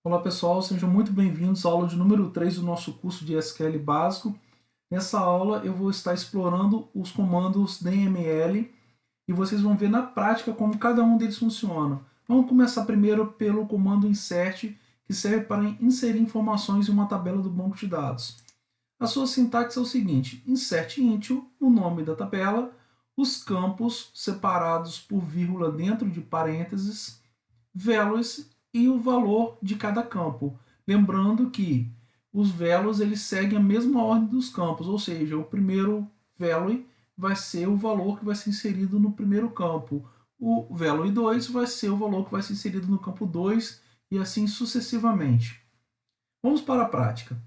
Olá pessoal, sejam muito bem-vindos à aula de número 3 do nosso curso de SQL básico. Nessa aula eu vou estar explorando os comandos DML e vocês vão ver na prática como cada um deles funciona. Vamos começar primeiro pelo comando insert, que serve para inserir informações em uma tabela do banco de dados. A sua sintaxe é o seguinte: insert into, o nome da tabela, os campos separados por vírgula dentro de parênteses, values e o valor de cada campo. Lembrando que os values eles seguem a mesma ordem dos campos, ou seja, o primeiro value vai ser o valor que vai ser inserido no primeiro campo. O value 2 vai ser o valor que vai ser inserido no campo 2 e assim sucessivamente. Vamos para a prática.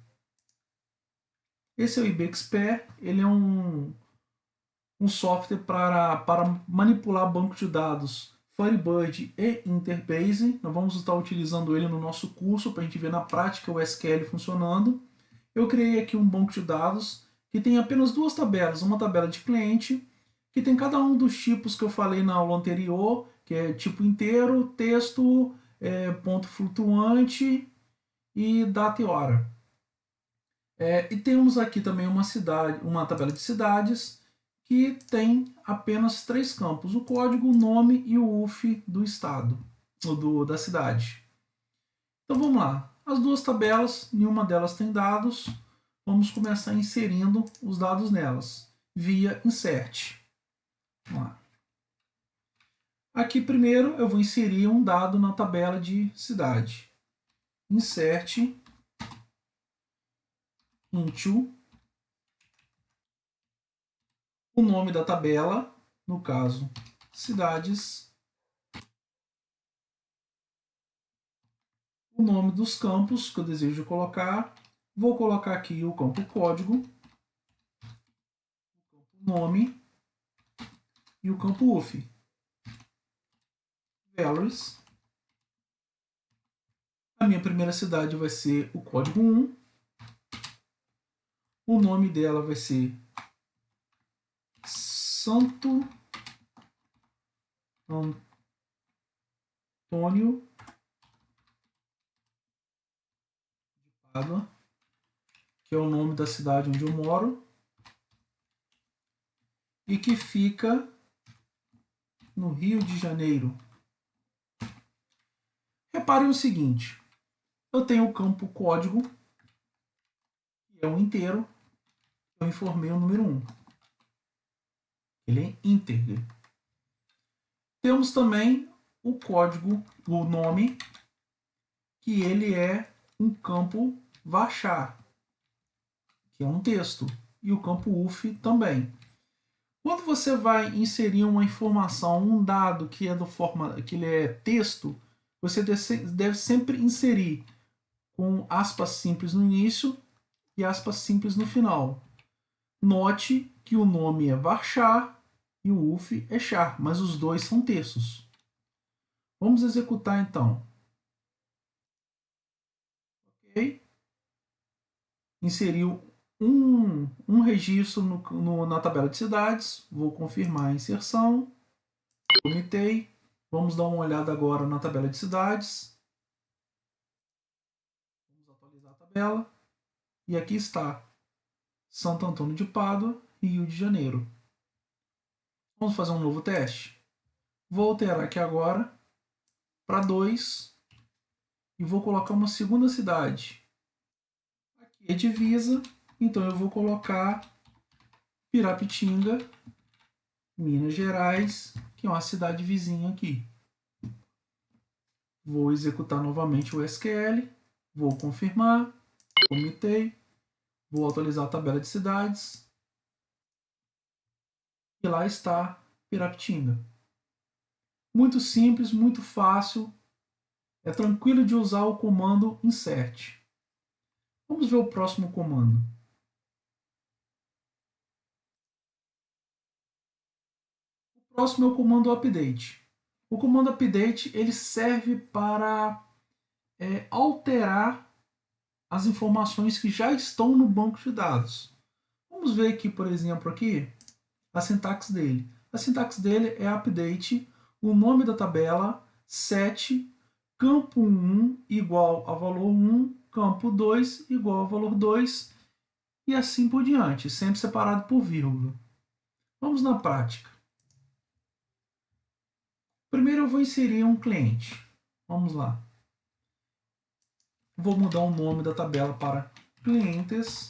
Esse é o IBExpert, ele é um software para manipular banco de dados Firebird e Interbase. Nós vamos estar utilizando ele no nosso curso para a gente ver na prática o SQL funcionando. Eu criei aqui um banco de dados que tem apenas duas tabelas, uma tabela de cliente, que tem cada um dos tipos que eu falei na aula anterior, que é tipo inteiro, texto, ponto flutuante e data e hora. E temos aqui também uma tabela de cidades que tem apenas três campos: o código, o nome e o UF do estado, da cidade. Então vamos lá. As duas tabelas, nenhuma delas tem dados. Vamos começar inserindo os dados nelas via insert. Vamos lá. Aqui primeiro eu vou inserir um dado na tabela de cidade. Insert into o nome da tabela, no caso, cidades, o nome dos campos que eu desejo colocar. Vou colocar aqui o campo código, o campo nome e o campo UF. Values. A minha primeira cidade vai ser o código 1. O nome dela vai ser Santo Antônio de Pádua, que é o nome da cidade onde eu moro e que fica no Rio de Janeiro. Reparem o seguinte: eu tenho o campo código, que é um inteiro, eu informei o número 1. Ele é íntegro. Temos também o código, o nome, que ele é um campo varchar, que é um texto, e o campo UF também. Quando você vai inserir uma informação, um dado que que ele é texto, você deve sempre inserir com aspas simples no início e aspas simples no final. Note que o nome é varchar e o UF é char, mas os dois são textos. Vamos executar então. Ok? Inseriu um registro na tabela de cidades. Vou confirmar a inserção. Comitei. Vamos dar uma olhada agora na tabela de cidades. Vamos atualizar a tabela. E aqui está Santo Antônio de Pádua, Rio de Janeiro. Vamos fazer um novo teste? Vou alterar aqui agora para 2 e vou colocar uma segunda cidade. Aqui é divisa, então eu vou colocar Pirapitinga, Minas Gerais, que é uma cidade vizinha aqui. Vou executar novamente o SQL, vou confirmar, comitei, vou atualizar a tabela de cidades e lá está Pirapitinga. Muito simples, muito fácil, é tranquilo de usar o comando insert. Vamos ver o próximo comando. O próximo é o comando update. O comando update ele serve para alterar as informações que já estão no banco de dados. Vamos ver aqui, por exemplo, aqui, a sintaxe dele. A sintaxe dele é update, o nome da tabela, set, campo 1 igual a valor 1, campo 2 igual a valor 2, e assim por diante, sempre separado por vírgula. Vamos na prática. Primeiro eu vou inserir um cliente. Vamos lá. Vou mudar o nome da tabela para clientes.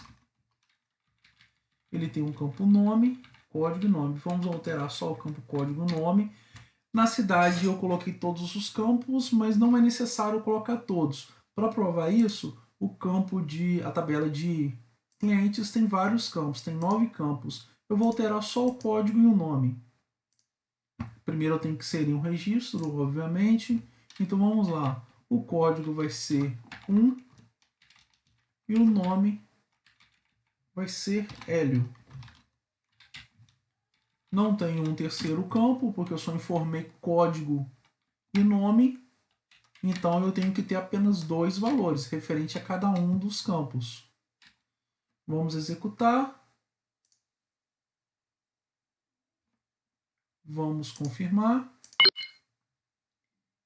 Ele tem um campo nome, código e nome. Vamos alterar só o campo código e nome. Na cidade eu coloquei todos os campos, mas não é necessário colocar todos. Para provar isso, a tabela de clientes tem vários campos, tem 9 campos. Eu vou alterar só o código e o nome. Primeiro eu tenho que inserir um registro, obviamente. Então vamos lá. O código vai ser 1 e o nome vai ser Hélio. Não tenho um terceiro campo, porque eu só informei código e nome. Então eu tenho que ter apenas 2 valores, referente a cada um dos campos. Vamos executar. Vamos confirmar.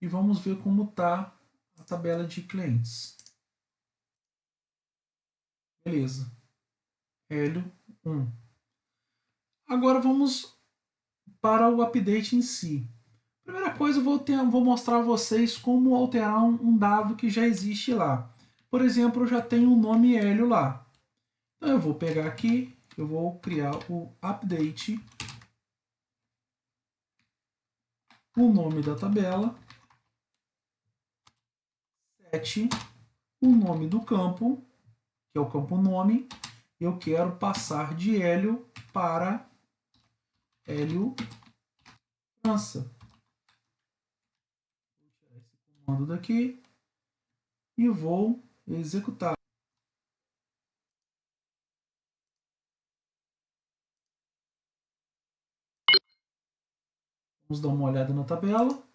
E vamos ver como está a tabela de clientes. Beleza. Hélio 1. Agora vamos para o update em si. Primeira coisa, eu vou mostrar a vocês como alterar um dado que já existe lá. Por exemplo, eu já tenho o nome Hélio lá. Então eu vou pegar aqui, eu vou criar o update, o nome da tabela, set, o nome do campo, que é o campo nome. Eu quero passar de Hélio para Hélio França. Vou tirar esse comando daqui e vou executar. Vamos dar uma olhada na tabela.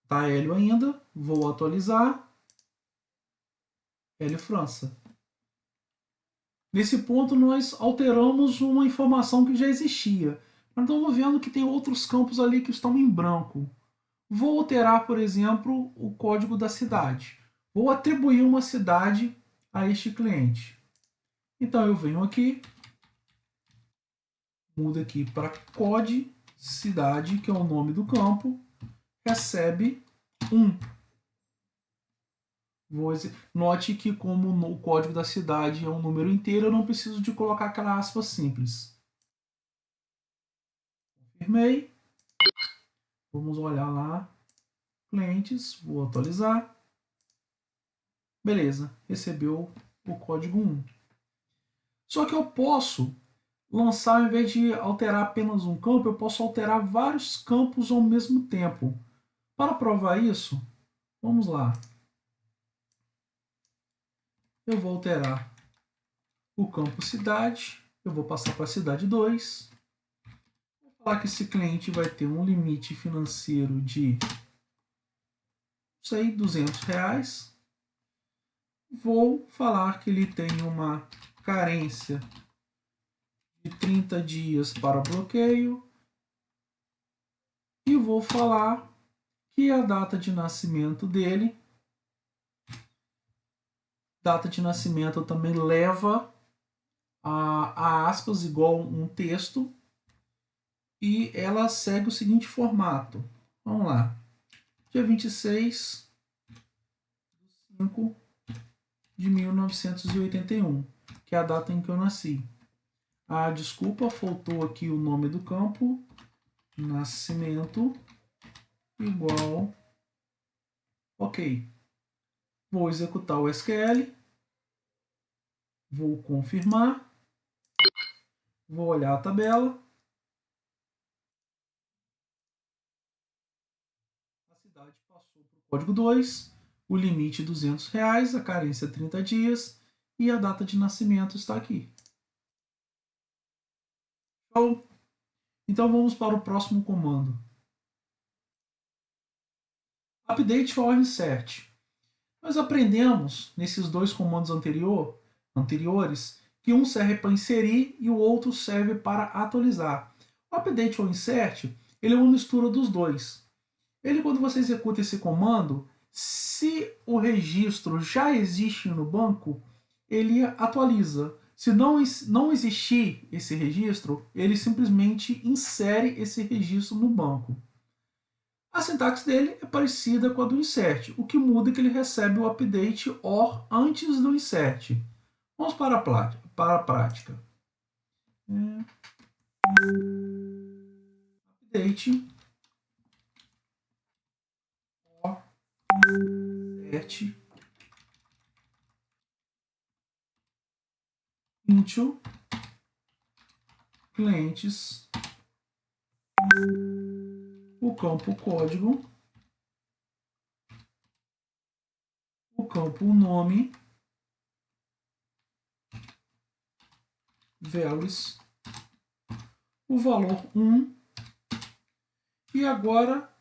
Está Hélio ainda. Vou atualizar. Hélio França. Nesse ponto, nós alteramos uma informação que já existia. Mas estamos vendo que tem outros campos ali que estão em branco. Vou alterar, por exemplo, o código da cidade. Vou atribuir uma cidade a este cliente. Então eu venho aqui, mudo aqui para code cidade, que é o nome do campo, recebe 1. Note que como o código da cidade é um número inteiro, eu não preciso de colocar aquela aspa simples. Confirmei. Vamos olhar lá. Clientes, vou atualizar. Beleza, recebeu o código 1. Só que eu posso lançar, ao invés de alterar apenas um campo, eu posso alterar vários campos ao mesmo tempo. Para provar isso, vamos lá. Eu vou alterar o campo cidade, eu vou passar para a cidade 2. Vou falar que esse cliente vai ter um limite financeiro de, sei, R$200. Vou falar que ele tem uma carência de 30 dias para bloqueio. E vou falar que a data de nascimento dele, data de nascimento também leva a aspas igual um texto, e ela segue o seguinte formato. Vamos lá. Dia 26 de 5 de 1981, que é a data em que eu nasci. Ah, desculpa, faltou aqui o nome do campo. Nascimento igual. Ok. Vou executar o SQL. Vou confirmar. Vou olhar a tabela. A cidade passou para o código 2. O limite R$200, a carência 30 dias e a data de nascimento está aqui. Show? Então vamos para o próximo comando. Update or insert. Nós aprendemos nesses dois comandos anteriores que um serve para inserir e o outro serve para atualizar. O update ou insert, ele é uma mistura dos dois. Ele, quando você executa esse comando, Se o registro já existe no banco, ele atualiza. Se não existir esse registro, ele simplesmente insere esse registro no banco. A sintaxe dele é parecida com a do insert. O que muda é que ele recebe o update OR antes do insert. Vamos para a prática. Update OR insert into clientes, o campo código, o campo nome, values, o valor 1, e agora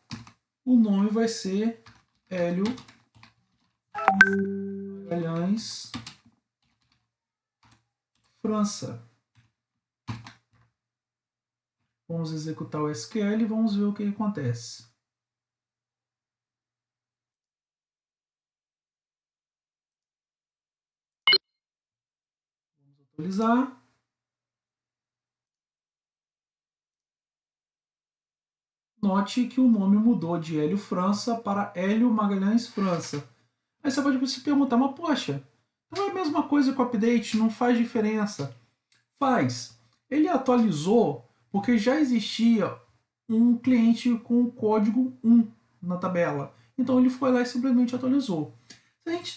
o nome vai ser Hélio Magalhães França. Vamos executar o SQL e vamos ver o que acontece. Vamos atualizar. Note que o nome mudou de Hélio França para Hélio Magalhães França. Aí você pode se perguntar, mas poxa, não é a mesma coisa com o update, não faz diferença. Faz. Ele atualizou porque já existia um cliente com o código 1 na tabela. Então ele foi lá e simplesmente atualizou.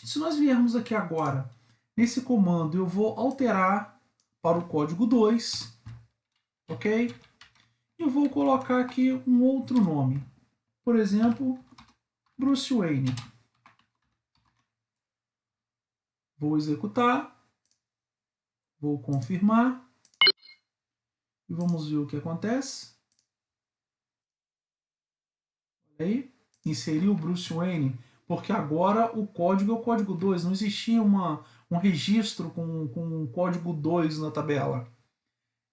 Se nós viermos aqui agora, nesse comando, eu vou alterar para o código 2, ok? E vou colocar aqui um outro nome. Por exemplo, Bruce Wayne. Vou executar. Vou confirmar. E vamos ver o que acontece. Olha aí. Inseriu o Bruce Wayne. Porque agora o código é o código 2. Não existia um registro com o código 2 na tabela.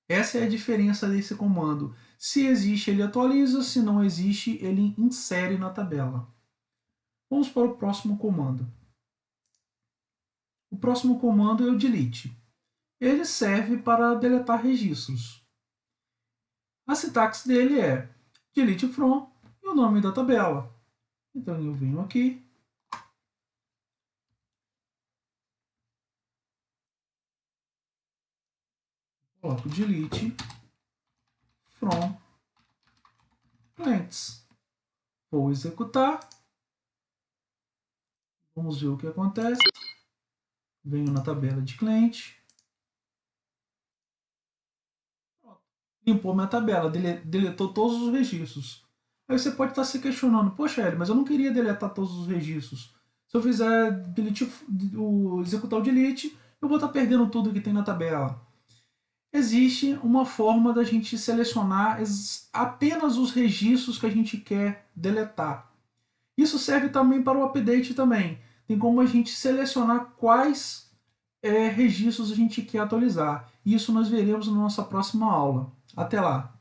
Essa é a diferença desse comando. Se existe, ele atualiza. Se não existe, ele insere na tabela. Vamos para o próximo comando. O próximo comando é o delete. Ele serve para deletar registros. A sintaxe dele é delete from e o nome da tabela. Então eu venho aqui, coloco delete from clients. Vou executar. Vamos ver o que acontece. Venho na tabela de cliente. Limpou minha tabela, deletou todos os registros. Aí você pode estar se questionando, poxa, Hélio, mas eu não queria deletar todos os registros. Se eu fizer delete, executar o delete, eu vou estar perdendo tudo que tem na tabela. Existe uma forma da gente selecionar apenas os registros que a gente quer deletar. Isso serve também para o update também. Tem como a gente selecionar quais registros a gente quer atualizar. Isso nós veremos na nossa próxima aula. Até lá!